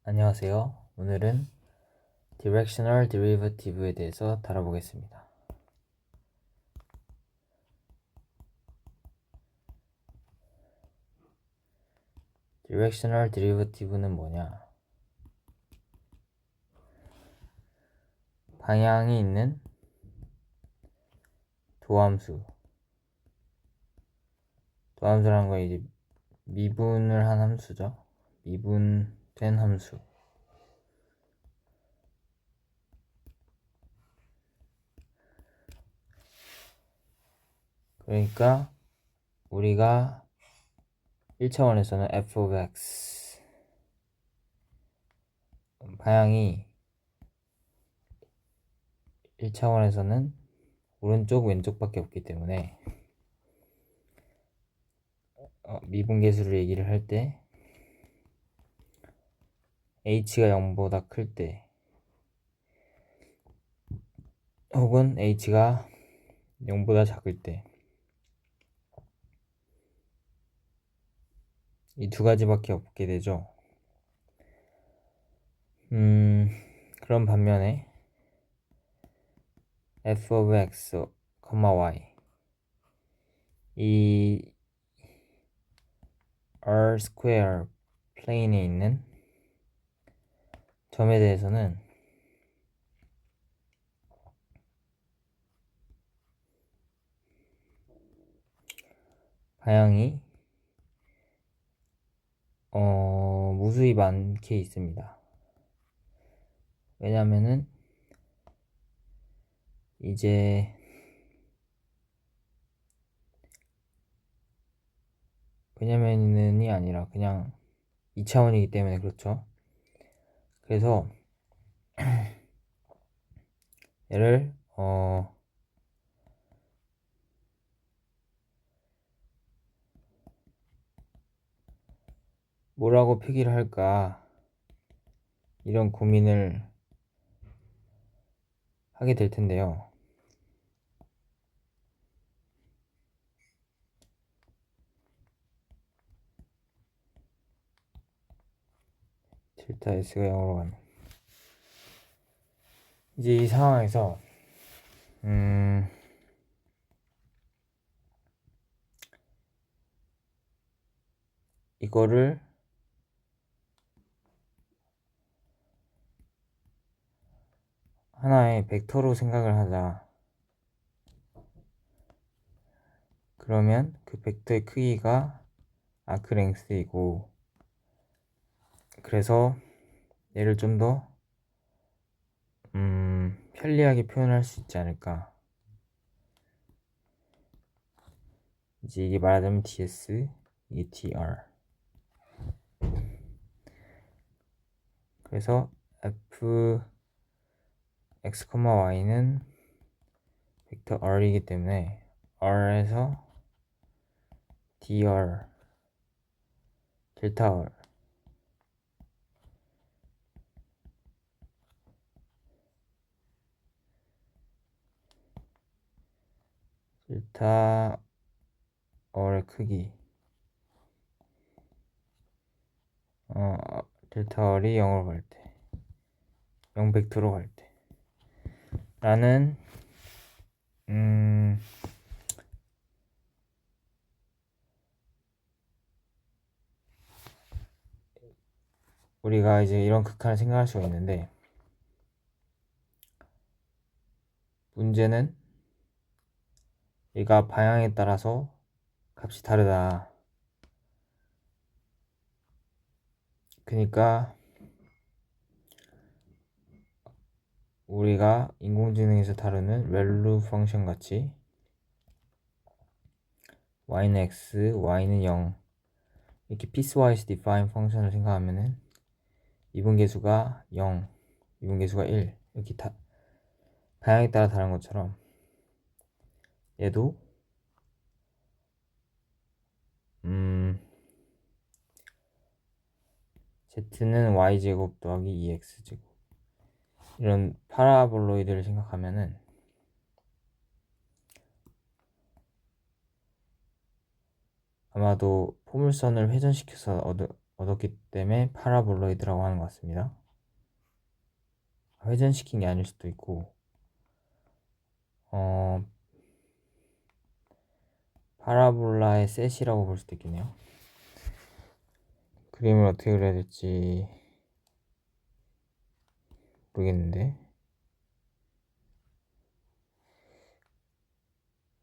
안녕하세요. 오늘은 Directional Derivative에 대해서 다뤄보겠습니다. Directional Derivative는 뭐냐? 방향이 있는 도함수라는 건 이제 미분을 한 함수죠. 미분된 함수. 그러니까 우리가 1차원에서는 f of x 방향이 1차원에서는 오른쪽 왼쪽밖에 없기 때문에 미분계수를 얘기를 할 때 h가 0보다 클 때 혹은 h가 0보다 작을 때 이 두 가지밖에 없게 되죠. 그런 반면에 f of x, y 이 r square 플레인에 있는 점에 대해서는 방향이 무수히 많게 있습니다. 왜냐면은 이제 왜냐면이 아니라 그냥 2차원이기 때문에 그렇죠. 그래서 얘를 뭐라고 표기를 할까 이런 고민을 하게 될 텐데요. 델타 S가 0으로 가는 이제 이 상황에서 이거를 하나의 벡터로 생각을 하자. 그러면 그 벡터의 크기가 아크 랭스이고, 그래서 얘를 좀 더 편리하게 표현할 수 있지 않을까. 이제 이게 말하자면 ds, 이게 dr. 그래서 f x, y는 벡터 r이기 때문에 r에서 dr, 델타 r 델타 r의 크기 델타 r이 0으로 갈 때, 0 벡터로 갈 때 라는 우리가 이제 이런 극한을 생각할 수가 있는데, 문제는 얘가 방향에 따라서 값이 다르다. 그러니까 우리가 인공지능에서 다루는 밸류 펑션 같이 y는 x, y는 0 이렇게 piecewise define 펑션을 생각하면은 미분계수가 0, 미분계수가 1 이렇게 방향에 따라 다른 것처럼 얘도 z는 y제곱 더하기 2x제곱 이런 파라볼로이드를 생각하면은 아마도 포물선을 회전시켜서 얻었기 때문에 파라볼로이드라고 하는 것 같습니다. 회전시킨 게 아닐 수도 있고 파라볼라의 셋이라고 볼 수도 있겠네요. 그림을 어떻게 그려야 될지 모르겠는데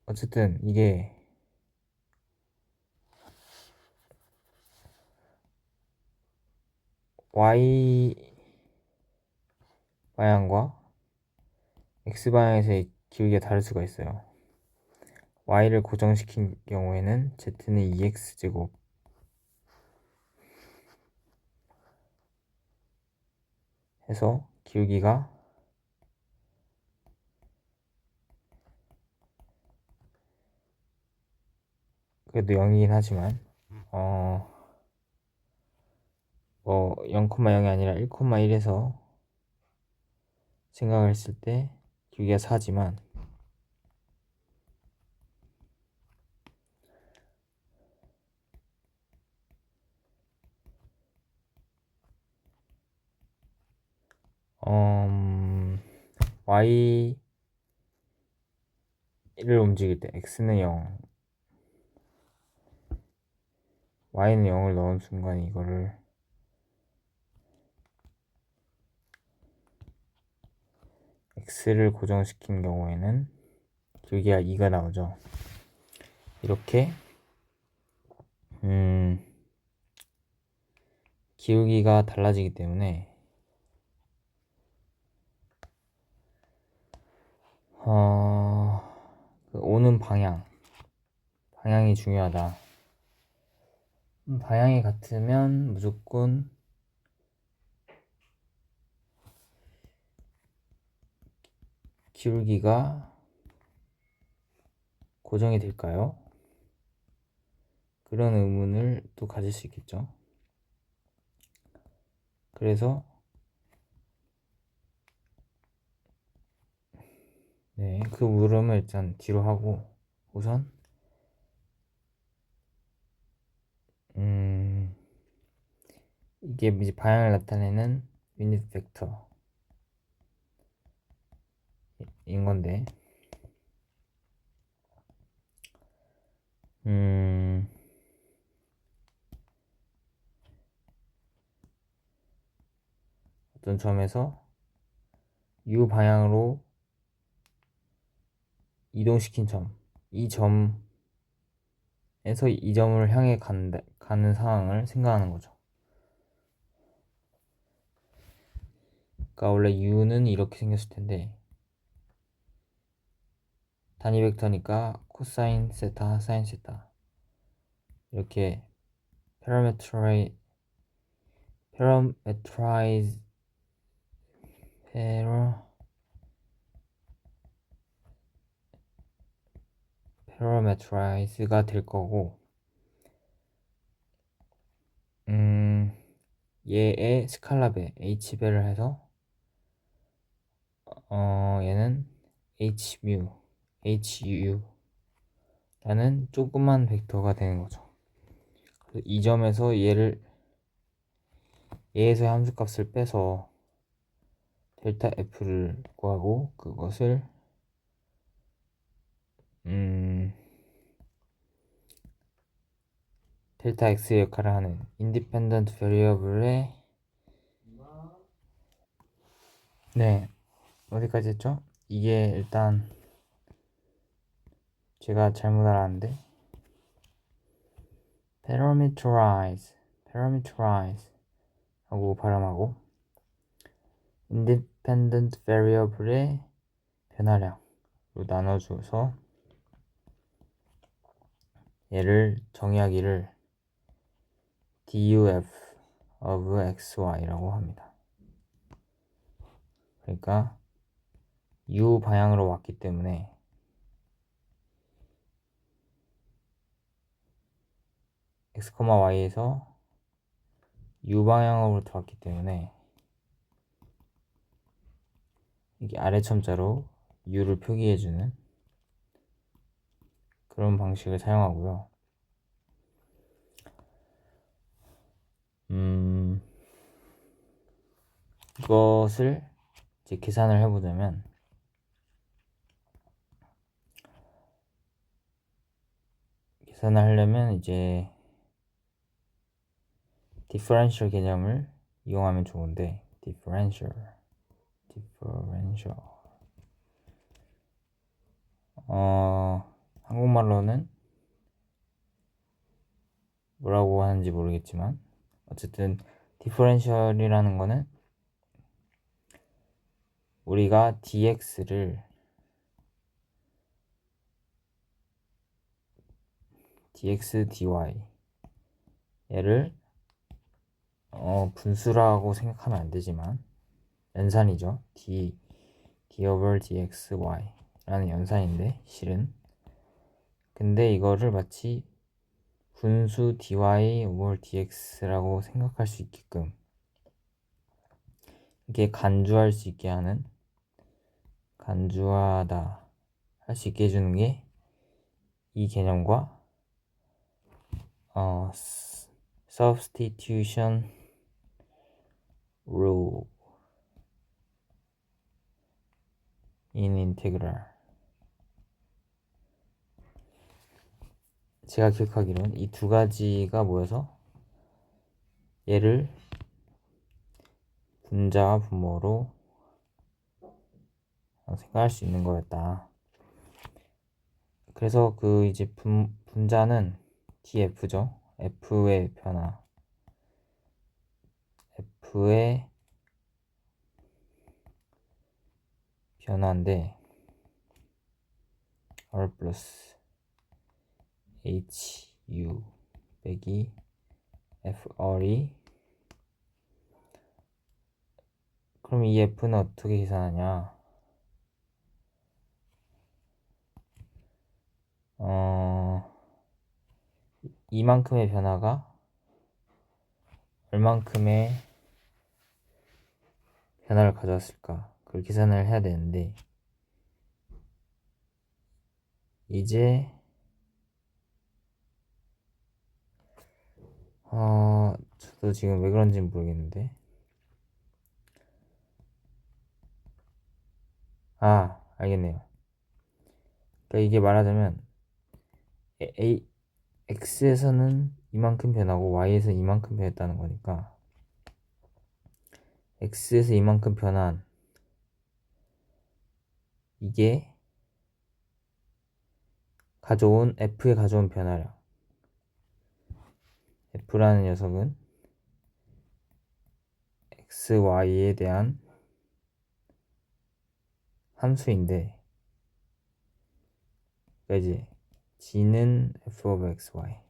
어쨌든 이게 Y 방향과 X 방향에서의 기울기가 다를 수가 있어요. Y를 고정시킨 경우에는 Z는 2X제곱 해서 기울기가 그래도 0이긴 하지만 0,0이 아니라 1,1에서 생각을 했을 때 기울기가 4지만 Y를 움직일 때 X는 0 Y는 0을 넣은 순간 이거를 X를 고정시킨 경우에는 기울기가 2가 나오죠. 이렇게 기울기가 달라지기 때문에 그 오는 방향이 중요하다. 방향이 같으면 무조건 기울기가 고정이 될까요? 그런 의문을 또 가질 수 있겠죠. 그래서 네, 그 물음을 일단 뒤로 하고 우선 이게 이제 방향을 나타내는 유닛 벡터인 건데 어떤 점에서 U 방향으로 이동시킨 이 점에서 이 점을 향해 가는 상황을 생각하는 거죠. 그러니까 원래 U는 이렇게 생겼을 텐데 단위 벡터니까 코사인 세타, 사인 세타 이렇게 패러메트라이즈가 될 거고 얘의 스칼라배 h배를 해서 얘는 hu라는 조그만 벡터가 되는 거죠. 그래서 이 점에서 얘에서의 함수값을 빼서 델타 f를 구하고 그것을 델타 x의 역할을 하는 인디펜던트 베리어블의 네, 어디까지 했죠? 이게 일단 제가 잘못 알았는데 parameterize 하고 발음하고 independent variable의 변화량으로 나눠줘서 얘를 정의하기를 duf of xy라고 합니다. 그러니까 u 방향으로 왔기 때문에 x, y에서 u 방향으로 왔기 때문에 이게 아래 첨자로 u를 표기해주는 그런 방식을 사용하고요. 이것을 이제 계산을 해보자면 계산을 하려면 이제 디퍼런셜 개념을 이용하면 좋은데 디퍼런셜 한국말로는 뭐라고 하는지 모르겠지만 어쨌든 디퍼런셜이라는 거는 우리가 dx dy 얘를 분수라고 생각하면 안 되지만 연산이죠. d over dxy 라는 연산인데 실은 근데 이거를 마치 분수 dy over dx라고 생각할 수 있게끔 이게 간주할 수 있게 하는 간주하다 할 수 있게 해주는 게 이 개념과 substitution rule in integral 제가 기억하기로는 이 두 가지가 모여서 얘를 분자와 분모로 생각할 수 있는 거였다. 그래서 그 이제 분자는 df죠. f의 변화 f의 변화인데 r 플러스 hu 빼기 fr이 그럼 이 f는 어떻게 계산하냐 이만큼의 변화가 얼만큼의 변화를 가져왔을까 그걸 계산을 해야 되는데 이제 저도 지금 왜 그런지는 모르겠는데 알겠네요. 그러니까 이게 말하자면 x에서는 이만큼 변하고 y에서 이만큼 변했다는 거니까 x에서 이만큼 변한 이게 가져온 f에 가져온 변화량 f라는 녀석은 x, y에 대한 함수인데 그러니까 이제 g는 f of x, y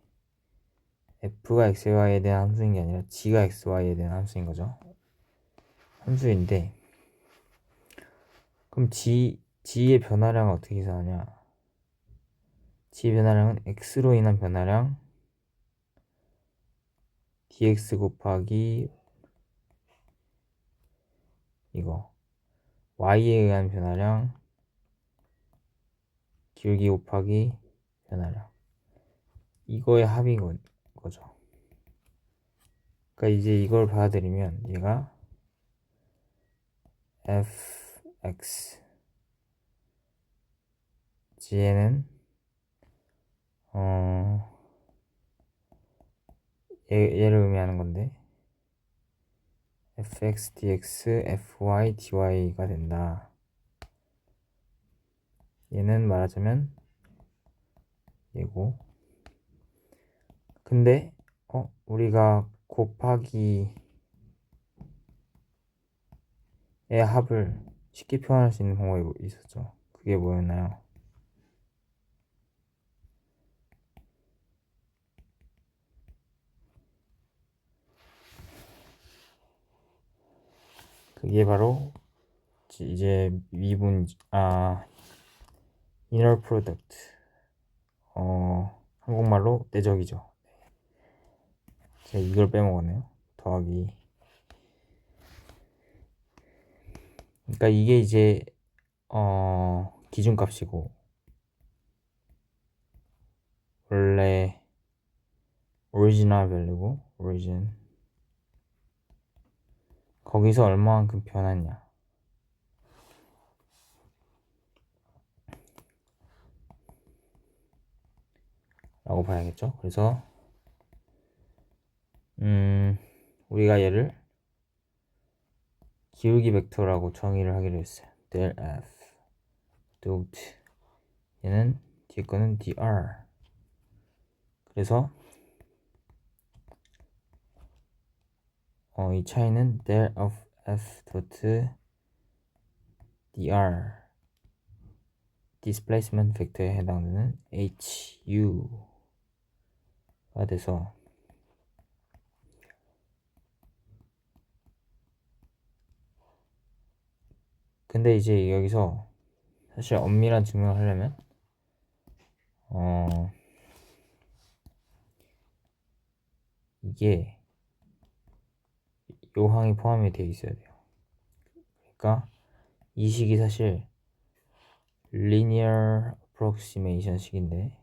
f가 x, y에 대한 함수인 게 아니라 g가 x, y에 대한 함수인 거죠. 함수인데 그럼 g의 변화량을 어떻게 계산하냐 g의 변화량은 x로 인한 변화량 dx 곱하기 이거 y에 의한 변화량 기울기 곱하기 변화량 이거의 합인 거죠. 그러니까 이제 이걸 받아들이면 얘가 fx g에는 얘를 의미하는 건데 fx dx fy dy가 된다. 얘는 말하자면 얘고 근데 우리가 곱하기의 합을 쉽게 표현할 수 있는 방법이 있었죠. 그게 뭐였나요? 그게 바로 이제 inner product 한국말로 내적이죠. 제가 이걸 빼먹었네요. 더하기 그러니까 이게 이제 기준값이고 원래 오리지널 밸류고 origin, 거기서 얼마만큼 변했냐 라고 봐야겠죠. 그래서 우리가 얘를 기울기 벡터라고 정의를 하기로 했어요. del f dot 얘는 뒤에 거는 dr. 그래서 이 차이는 del of f dot dr displacement 벡터에 해당되는 hu가 돼서 근데 이제 여기서 사실 엄밀한 증명을 하려면 이게 요 항이 포함이 되어 있어야 돼요. 그러니까 이 식이 사실 linear approximation 식인데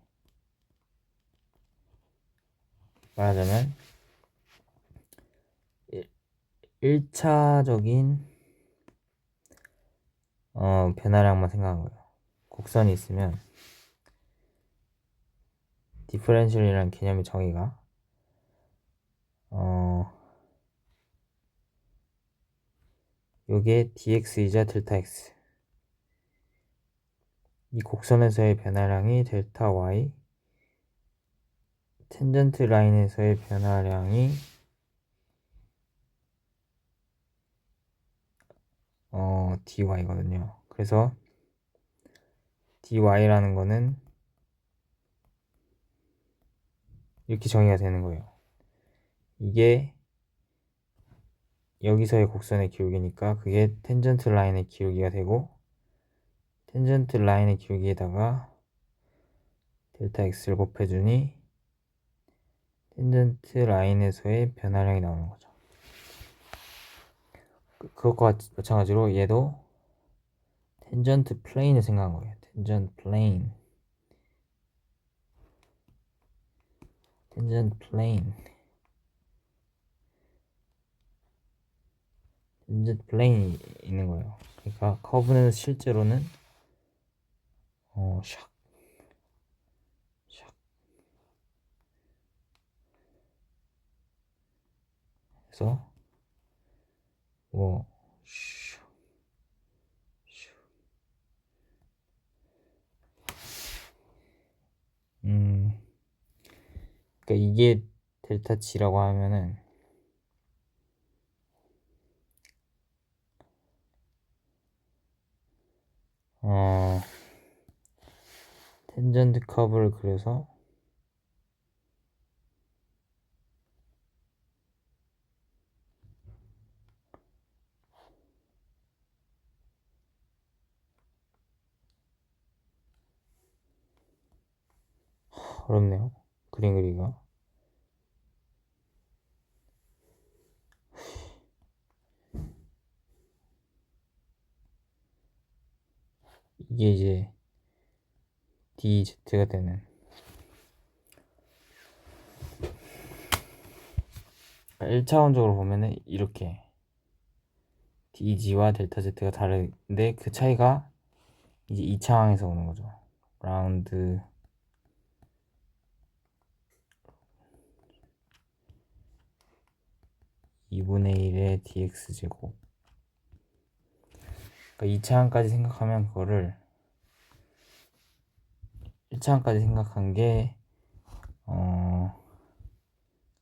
말하자면 1차적인 변화량만 생각한 거예요. 곡선이 있으면 디퍼렌셜이라는 개념의 정의가 요게 dx이자 델타 x 이 곡선에서의 변화량이 델타 y 텐전트 라인에서의 변화량이 dy거든요. 그래서 dy라는 거는 이렇게 정의가 되는 거예요. 이게 여기서의 곡선의 기울기니까 그게 텐전트 라인의 기울기가 되고 텐전트 라인의 기울기에다가 델타 x를 곱해주니 텐전트 라인에서의 변화량이 나오는 거죠. 그것과 마찬가지로 얘도 텐전트 플레인을 생각한 거예요. 텐전트 플레인 텐전트 플레인이 있는 거예요. 그러니까 커브는 실제로는 샥 그래서 그러니까 이게 델타 G라고 하면은 텐전트 커브를 그려서 어렵네요. 그림 그리기가. 이게 이제 DZ가 되는 1차원적으로 보면은 이렇게 DG와 델타 Z가 다른데 그 차이가 이제 2차항에서 오는 거죠. 라운드 2분의 1의 dx제곱. 그러니까 2차항까지 생각하면 그거를 1차항까지 생각한 게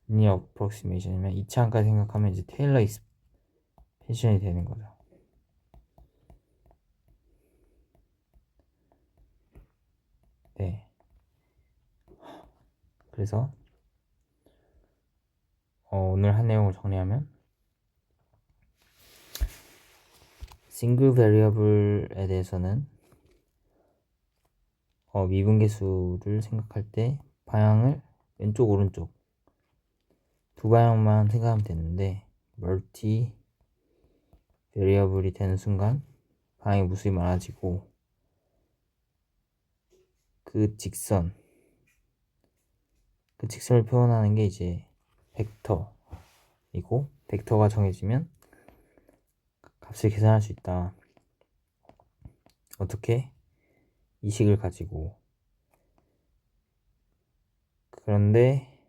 리니어 어프록시메이션이면 2차항까지 생각하면 이제 테일러 익스펜션이 되는 거죠. 네. 그래서 오늘 한 내용을 정리하면 싱글 베리어블에 대해서는 미분계수를 생각할 때 방향을 왼쪽 오른쪽 두 방향만 생각하면 되는데 멀티 베리어블이 되는 순간 방향의 무수히 많아지고 그 직선을 표현하는 게 이제 벡터이고 벡터가 정해지면 값을 계산할 수 있다. 어떻게? 이 식을 가지고. 그런데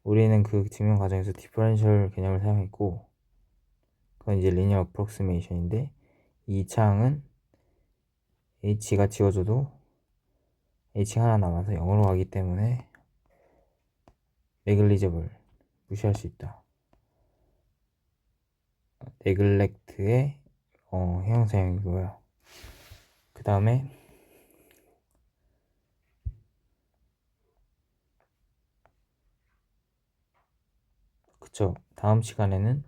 우리는 그 증명 과정에서 디퍼런셜 개념을 사용했고, 그건 이제 리니어 어프록시메이션인데, 이 창은 h가 지워져도 h가 하나 남아서 0으로 가기 때문에 네글리저블, 무시할 수 있다. 네글렉트의 형용사형이고요. 그 다음에 그쵸. 다음 시간에는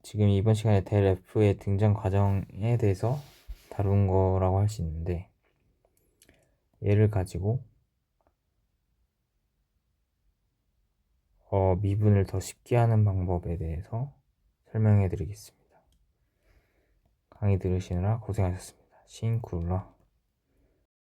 지금 이번 시간에 델 F의 등장 과정에 대해서 다룬 거라고 할 수 있는데, 얘를 가지고 미분을 더 쉽게 하는 방법에 대해서 설명해 드리겠습니다. 강의 들으시느라 고생하셨습니다. 싱쿨러.